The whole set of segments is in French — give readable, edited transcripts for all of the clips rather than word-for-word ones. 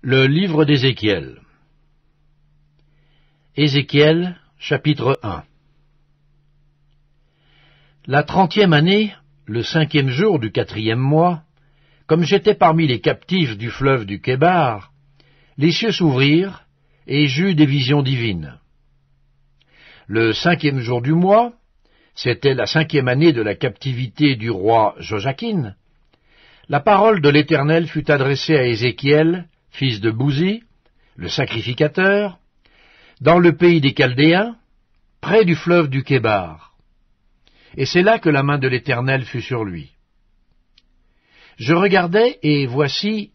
Le livre d'Ézéchiel. Ézéchiel, chapitre 1. La 30e année, le 5e jour du 4e mois, comme j'étais parmi les captifs du fleuve du Kébar, les cieux s'ouvrirent, et j'eus des visions divines. Le 5e jour du mois, c'était la 5e année de la captivité du roi Joachim, la parole de l'Éternel fut adressée à Ézéchiel, fils de Bouzi, le sacrificateur, dans le pays des Chaldéens, près du fleuve du Kébar. Et c'est là que la main de l'Éternel fut sur lui. Je regardai, et voici,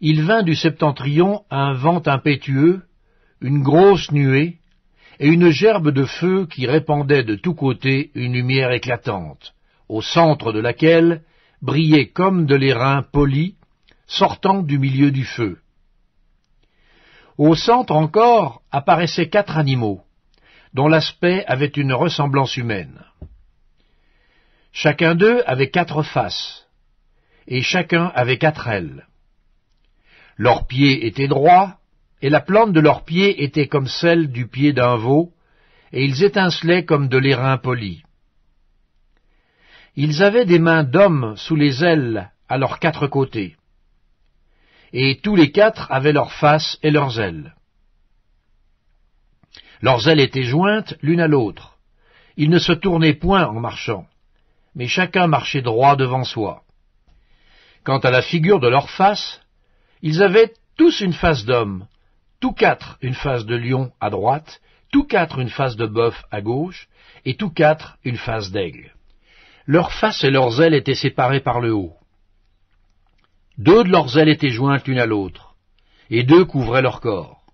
il vint du septentrion un vent impétueux, une grosse nuée, et une gerbe de feu qui répandait de tous côtés une lumière éclatante, au centre de laquelle brillait comme de l'airain poli, sortant du milieu du feu. Au centre encore apparaissaient 4 animaux, dont l'aspect avait une ressemblance humaine. Chacun d'eux avait 4 faces, et chacun avait 4 ailes. Leurs pieds étaient droits, et la plante de leurs pieds était comme celle du pied d'un veau, et ils étincelaient comme de l'airain poli. Ils avaient des mains d'hommes sous les ailes à leurs 4 côtés, et tous les 4 avaient leurs faces et leurs ailes. Leurs ailes étaient jointes l'une à l'autre. Ils ne se tournaient point en marchant, mais chacun marchait droit devant soi. Quant à la figure de leurs faces, ils avaient tous une face d'homme, tous 4 une face de lion à droite, tous 4 une face de bœuf à gauche, et tous 4 une face d'aigle. Leurs faces et leurs ailes étaient séparées par le haut. 2 de leurs ailes étaient jointes l'une à l'autre, et 2 couvraient leur corps.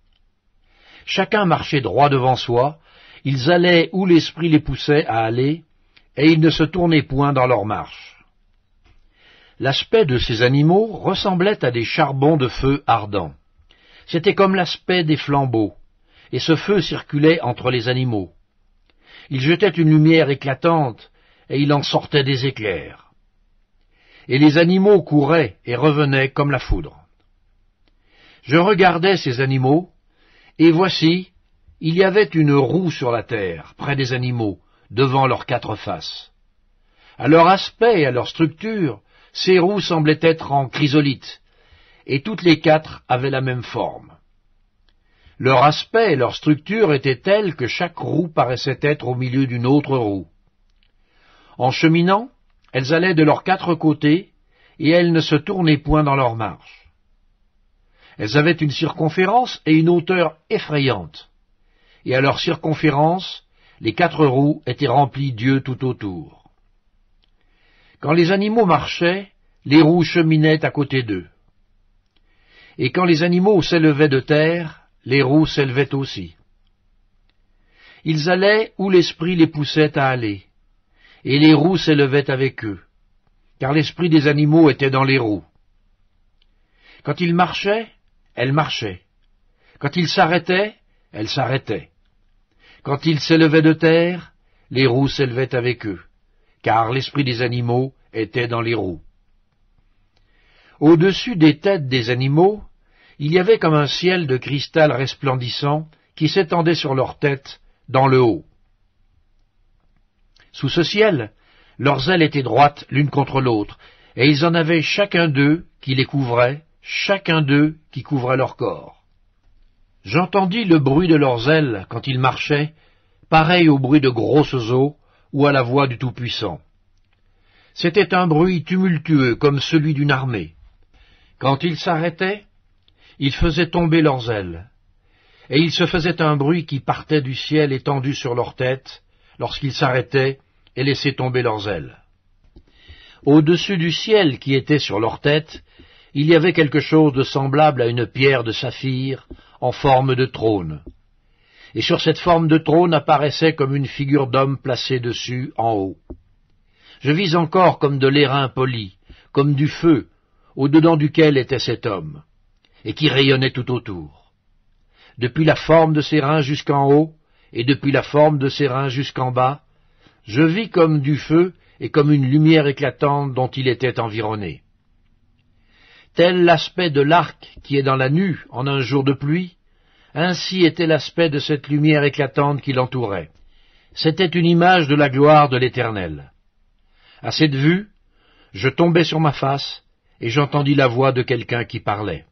Chacun marchait droit devant soi, ils allaient où l'esprit les poussait à aller, et ils ne se tournaient point dans leur marche. L'aspect de ces animaux ressemblait à des charbons de feu ardents. C'était comme l'aspect des flambeaux, et ce feu circulait entre les animaux. Il jetait une lumière éclatante, et il en sortait des éclairs. Et les animaux couraient et revenaient comme la foudre. Je regardais ces animaux, et voici, il y avait une roue sur la terre, près des animaux, devant leurs 4 faces. À leur aspect et à leur structure, ces roues semblaient être en chrysolite, et toutes les 4 avaient la même forme. Leur aspect et leur structure étaient tels que chaque roue paraissait être au milieu d'une autre roue. En cheminant, elles allaient de leurs 4 côtés, et elles ne se tournaient point dans leur marche. Elles avaient une circonférence et une hauteur effrayantes, et à leur circonférence, les 4 roues étaient remplies d'yeux tout autour. Quand les animaux marchaient, les roues cheminaient à côté d'eux. Et quand les animaux s'élevaient de terre, les roues s'élevaient aussi. Ils allaient où l'esprit les poussait à aller, et les roues s'élevaient avec eux, car l'esprit des animaux était dans les roues. Quand ils marchaient, elles marchaient. Quand ils s'arrêtaient, elles s'arrêtaient. Quand ils s'élevaient de terre, les roues s'élevaient avec eux, car l'esprit des animaux était dans les roues. Au-dessus des têtes des animaux, il y avait comme un ciel de cristal resplendissant qui s'étendait sur leurs têtes dans le haut. Sous ce ciel, leurs ailes étaient droites l'une contre l'autre, et ils en avaient chacun d'eux qui les couvrait, chacun d'eux qui couvrait leur corps. J'entendis le bruit de leurs ailes quand ils marchaient, pareil au bruit de grosses eaux ou à la voix du Tout-Puissant. C'était un bruit tumultueux comme celui d'une armée. Quand ils s'arrêtaient, ils faisaient tomber leurs ailes, et il se faisait un bruit qui partait du ciel étendu sur leurs têtes, lorsqu'ils s'arrêtaient et laissaient tomber leurs ailes. Au-dessus du ciel qui était sur leurs têtes, il y avait quelque chose de semblable à une pierre de saphir en forme de trône. Et sur cette forme de trône apparaissait comme une figure d'homme placée dessus en haut. Je vis encore comme de l'airain poli, comme du feu, au-dedans duquel était cet homme, et qui rayonnait tout autour. Depuis la forme de ses reins jusqu'en haut, et depuis la forme de ses reins jusqu'en bas, je vis comme du feu et comme une lumière éclatante dont il était environné. Tel l'aspect de l'arc qui est dans la nue en un jour de pluie, ainsi était l'aspect de cette lumière éclatante qui l'entourait. C'était une image de la gloire de l'Éternel. À cette vue, je tombai sur ma face, et j'entendis la voix de quelqu'un qui parlait.